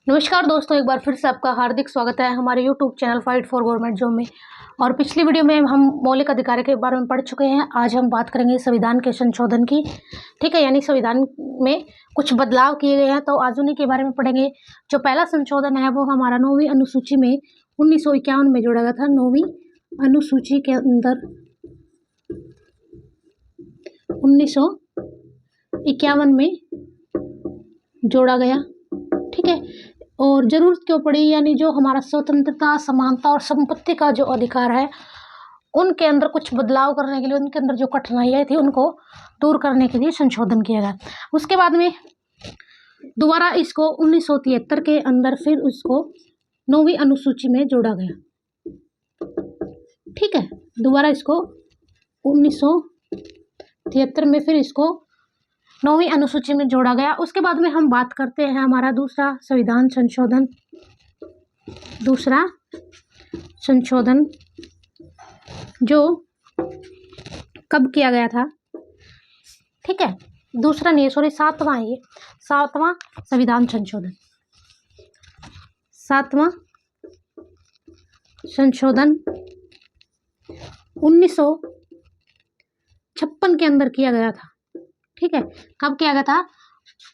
नमस्कार दोस्तों, एक बार फिर से आपका हार्दिक स्वागत है हमारे YouTube channel fight for government job में। और पिछली वीडियो में हम मौलिक अधिकार के बारे में पढ़ चुके हैं। आज हम बात करेंगे संविधान के संशोधन की। ठीक है, यानी संविधान में कुछ बदलाव किए गए हैं, तो आज उन्हीं के बारे में पढ़ेंगे। जो पहला संशोधन है वो हमारा 9वीं अनुसूची में 1951 में जोड़ा गया था। 9वीं अनुसूची के अंदर 1951 में जोड़ा गया। ठीक है, और जरूरत क्यों पड़ी, यानी जो हमारा स्वतंत्रता, समानता और संपत्ति का जो अधिकार है उनके अंदर कुछ बदलाव करने के लिए, उनके अंदर जो कठिनाइयाँ थी उनको दूर करने के लिए संशोधन किया गया। उसके बाद में दोबारा इसको 1973 के अंदर फिर उसको 9वीं अनुसूची में जोड़ा गया। ठीक है, दोबारा इसको 1973 में फिर इसको 9वीं अनुसूची में जोड़ा गया। उसके बाद में हम बात करते हैं हमारा दूसरा संशोधन जो कब किया गया था। ठीक है, दूसरा नहीं, सॉरी, सातवां है ये, सातवां संविधान संशोधन। सातवां संशोधन 1956 के अंदर किया गया था। ठीक है, कब किया गया था?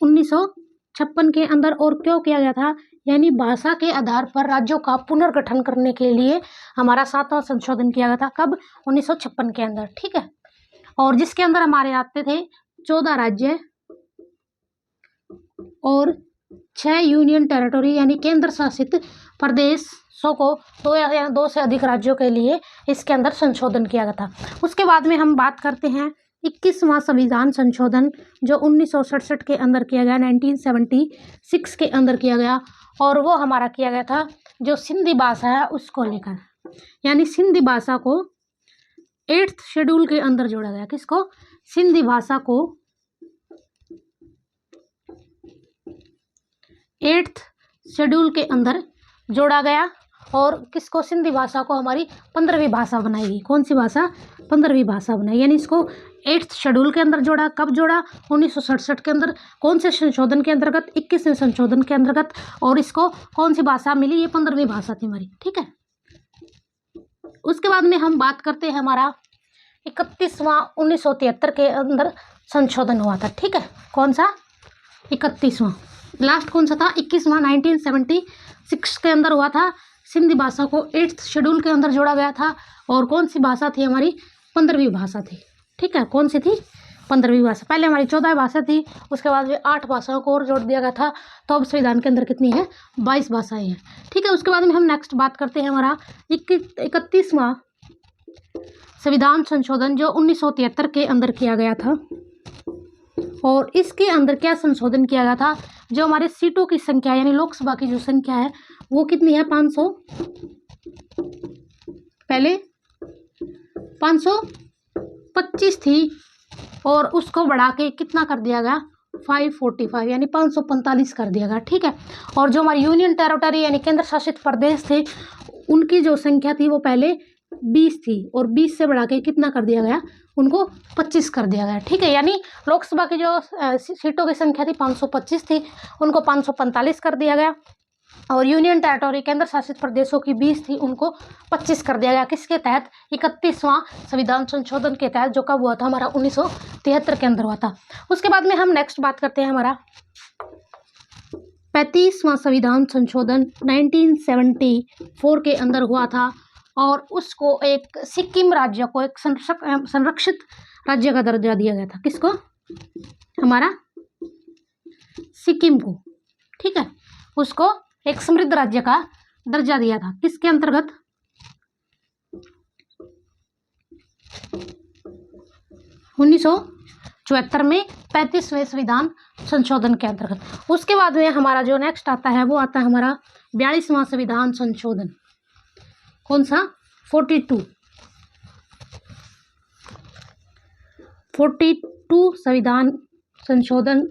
1956 के अंदर। और क्यों किया गया था? यानी भाषा के आधार पर राज्यों का पुनर्गठन करने के लिए हमारा सातवां संशोधन किया गया था। कब? 1956 के अंदर। ठीक है, और जिसके अंदर हमारे आते थे 14 राज्य और 6 यूनियन टेरिटोरी यानी केंद्र शासित प्रदेशों को, दो से अधिक राज्यों के लिए इसके अंदर संशोधन किया गया था। उसके बाद में हम बात करते हैं 21वां संविधान संशोधन जो 1967 के अंदर किया गया, 1976 के अंदर किया गया। और वो हमारा किया गया था जो सिंधी भाषा है उसको लेकर, यानी सिंधी भाषा को 8th शेड्यूल के अंदर जोड़ा गया। किसको? सिंधी भाषा को 8th शेड्यूल के अंदर जोड़ा गया। और किसको? सिंधी भाषा को हमारी 15वीं भाषा बनाई गई। कौन सी भाषा? 15वीं भाषा बनाई, यानी इसको 8th शेड्यूल के अंदर जोड़ा। कब जोड़ा? 1967 के अंदर। कौन से संशोधन के अंतर्गत? 21वें संशोधन के अंतर्गत। और इसको कौन सी भाषा मिली? ये 15वीं भाषा थी हमारी। ठीक है, उसके बाद में हम बात करते हैं हमारा 31वां 1973 के अंदर संशोधन हुआ था। ठीक है, कौन सा? 31वां। लास्ट कौन सा था? 21वां 1976 के अंदर हुआ था। सिंधी भाषा को 8th शेड्यूल के अंदर जोड़ा गया था। और कौन सी भाषा थी हमारी? 15वीं भाषा थी। ठीक है, कौन सी थी? 15वीं भाषा। पहले हमारी 14 भाषा थी, उसके बाद में 8 भाषाओं को और जोड़ दिया गया था। तो अब संविधान के अंदर कितनी है? 22 भाषाएं हैं। ठीक है, उसके बाद में हम नेक्स्ट बात करते हैं हमारा 31वां संविधान संशोधन जो 1973 के अंदर किया गया था। और इसके अंदर क्या संशोधन किया गया था? जो हमारे सीटों की संख्या यानी लोकसभा की जो संख्या है वो कितनी है? 500। पहले 525 थी और उसको बढ़ा के कितना कर दिया गया? 545 यानी 545 कर दिया गया। ठीक है, और जो हमारी यूनियन टेरिटरी यानी केंद्र शासित प्रदेश थे उनकी जो संख्या थी वो पहले 20 थी और 20 से बढ़ा के कितना कर दिया गया? उनको 25 कर दिया गया। ठीक है, यानी लोकसभा की जो सीटों की संख्या थी 525 थी, उनको 545 कर दिया गया। और यूनियन टेरिटोरी केंद्र शासित प्रदेशों की 20 थी, उनको 25 कर दिया गया। किसके तहत? 31वां संविधान संशोधन के तहत, जो कब हुआ था? हमारा 1973 के अंदर हुआ था। उसके बाद में हम नेक्स्ट बात करते हैं हमारा 35वां संविधान संशोधन 1974 के अंदर हुआ था। और उसको एक सिक्किम राज्य को एक संरक्षित राज्य का दर्जा दिया गया था। किसको? हमारा सिक्किम को। ठीक है, उसको एक समृद्ध राज्य का दर्जा दिया था। किसके अंतर्गत? 1974 में 35वें संविधान संशोधन के अंतर्गत। उसके बाद में हमारा जो नेक्स्ट आता है वो आता है हमारा 42वां संविधान संशोधन। कौन सा? 42 संविधान संशोधन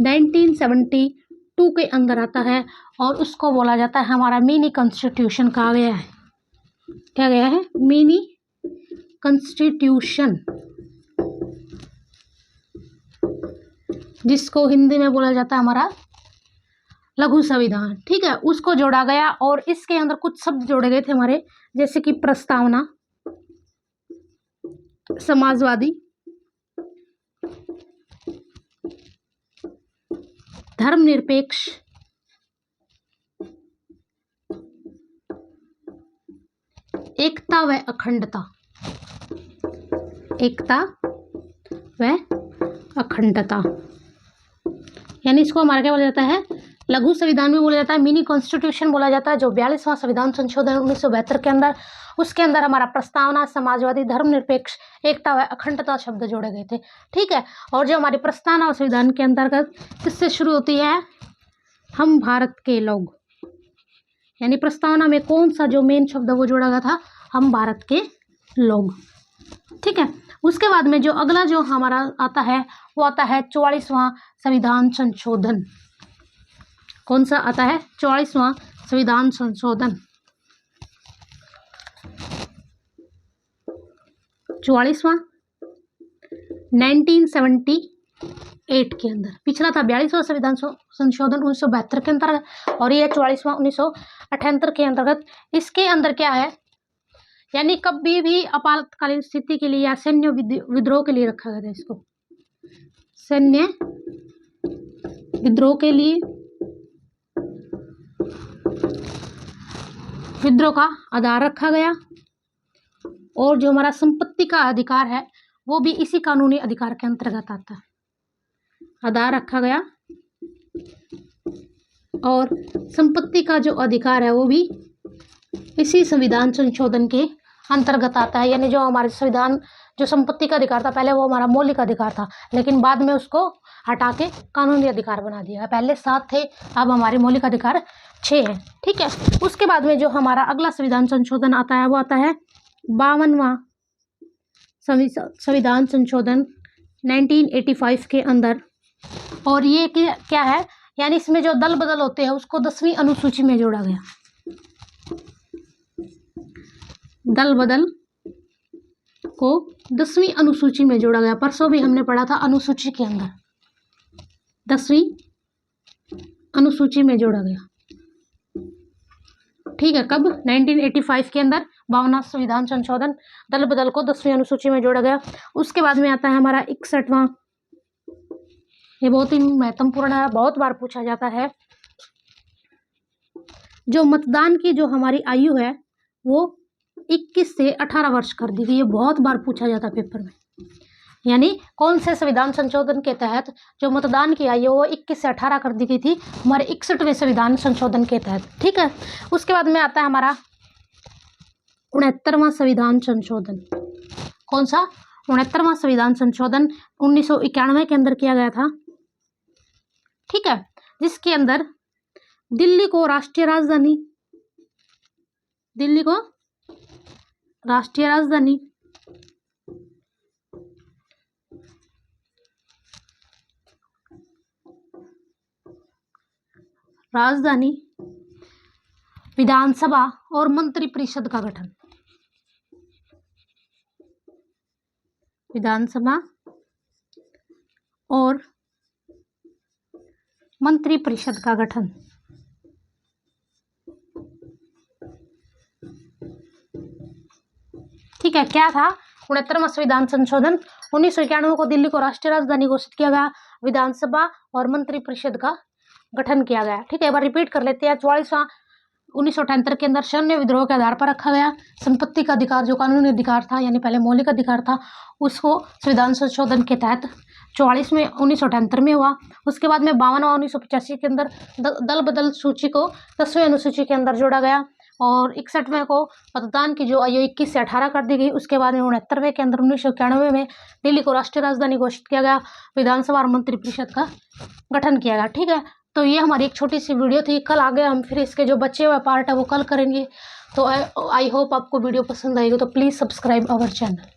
1972 के अंदर आता है। और उसको बोला जाता है हमारा मिनी कॉन्स्टिट्यूशन। कहा गया है, क्या गया है? मिनी कॉन्स्टिट्यूशन, जिसको हिंदी में बोला जाता है हमारा लघु संविधान, ठीक है, उसको जोड़ा गया। और इसके अंदर कुछ शब्द जोड़े गए थे हमारे, जैसे कि प्रस्तावना, समाजवादी, धर्मनिरपेक्ष, एकता व अखंडता, एकता व अखंडता, यानी इसको हमारा क्या बोला जाता है, लघु संविधान में बोला जाता है, मिनी कॉन्स्टिट्यूशन बोला जाता है, जो 42वां संविधान संशोधन 1972 के अंदर, उसके अंदर हमारा प्रस्तावना, समाजवादी, धर्मनिरपेक्ष, एकता व अखंडता शब्द जोड़े गए थे, ठीक है। और जो हमारी प्रस्तावना संविधान के अंतर्गत किससे शुरू होती है, हम भारत के लोग, यानी प्रस्तावना में कौन सा जो मेन शब्द वो जोड़ा गया था, हम भारत के लोग, ठीक है। उसके बाद में जो अगला जो हमारा आता है वो आता है 44वां संविधान संशोधन। कौन सा आता है, 44वां संविधान संशोधन, 44वां 1978 के अंदर। पिछला था 42वां संविधान संशोधन 1972 के अंतर्गत, और ये 44वां 1978 के अंतर्गत। इसके अंदर क्या है, यानी कभी भी आपातकालीन स्थिति के लिए या सैन्य विद्रोह के लिए रखा गया था इसको, सैन्य विद्रोह के लिए, विद्रोह का आधार रखा गया। और जो हमारा संपत्ति का अधिकार है वो भी इसी कानूनी अधिकार के अंतर्गत आता है, आधार रखा गया। और संपत्ति का जो अधिकार है वो भी इसी संविधान संशोधन के अंतर्गत आता है, यानी जो हमारे संविधान जो संपत्ति का अधिकार था पहले वो हमारा मौलिक अधिकार था, लेकिन बाद में उसको हटा के कानूनी अधिकार बना दिया है। पहले 7 थे, अब हमारे मौलिक अधिकार 6 है, ठीक है। उसके बाद में जो हमारा अगला संविधान संशोधन आता है वो आता है 52वां संविधान संशोधन 1985 के अंदर। और ये क्या है, यानी इसमें जो दल बदल होते हैं उसको 10वीं अनुसूची में जोड़ा गया, दल बदल को 10वीं अनुसूची में जोड़ा गया। परसों भी हमने पढ़ा था अनुसूची के अंदर 10वीं अनुसूची में जोड़ा गया, ठीक है। कब, 1985 के अंदर 52वां संविधान संशोधन दल बदल को 10वीं अनुसूची में जोड़ा गया। उसके बाद में आता है हमारा 61वां, ये बहुत ही महत्वपूर्ण है, बहुत बार पूछा जाता है। जो मतदान की जो हमारी आयु है वो 21 से 18 वर्ष कर दी गई, ये बहुत बार पूछा जाता है पेपर में। यानी कौन से संविधान संशोधन के तहत जो मतदान की आयु वो 21 से 18 कर दी गई थी, हमारे 61वें संविधान संशोधन के तहत, ठीक है। उसके बाद में आता है हमारा 69वां संविधान संशोधन। कौन सा, 69वां संविधान संशोधन 1991 के अंदर किया गया था, ठीक है, जिसके अंदर दिल्ली को राष्ट्रीय राजधानी, दिल्ली को राष्ट्रीय राजधानी, राजधानी, विधानसभा और मंत्रिपरिषद का गठन, विधानसभा और मंत्रिपरिषद का गठन, ठीक है। क्या था, 69वां संविधान संशोधन 1991 को दिल्ली को राष्ट्रीय राजधानी घोषित किया गया, विधानसभा और मंत्रिपरिषद का गठन किया गया, ठीक है। एक बार रिपीट कर लेते हैं। 44वां 1978 के अंदर सैन्य विद्रोह के आधार पर रखा गया। संपत्ति का अधिकार जो कानूनी अधिकार था यानी पहले मौलिक अधिकार था, उसको संविधान संशोधन के तहत 44 में 1978 में हुआ। उसके बाद में 52वां 1985 के अंदर दल बदल सूची को 10वीं अनुसूची के अंदर जोड़ा गया, और 61वें को मतदान की जो आयु 21 से 18 कर दी गई। उसके बाद में 69वें के अंदर 1991 में दिल्ली को राष्ट्रीय राजधानी घोषित किया गया, विधानसभा और मंत्रिपरिषद का गठन किया गया, ठीक है। तो ये हमारी एक छोटी सी वीडियो थी। कल आगे हम फिर इसके जो बचे हुए पार्ट है वो कल करेंगे। तो आई होप आपको वीडियो पसंद आएगी, तो प्लीज़ सब्सक्राइब आवर चैनल।